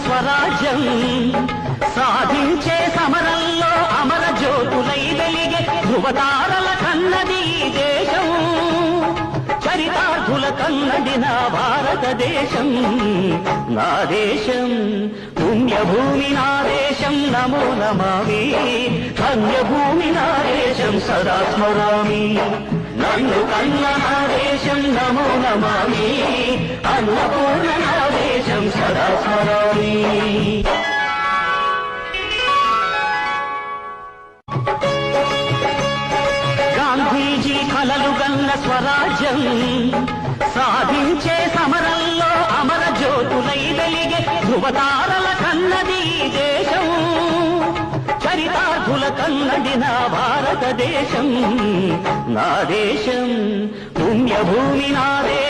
స్వరాజ్యం సాధించే సమరంలో అమర జ్యోతులై వెలిగే ధృవతారల కన్నది ఈ దేశం, చరితార్థుల కన్నది నా భారతదేశం. నా దేశం పుణ్యభూమి, నా దేశం నమో నమామి, ధన్యభూమి నా దేశం సదా స్మరామి. నన్ను కన్న నా దేశం నమో నమామి, అన్నపూర్ణ నా దేశం సదా స్మరామి. గాంధీజీ కలలు గన్న స్వరాజ్యం సాధించే సమరంలో అమర జ్యోతులై వెలిగే ధృవతారల కన్నది ఈ దేశం, చరితార్థుల కన్నది నా భారతదేశం. నా దేశం పుణ్యభూమి, నా దేశం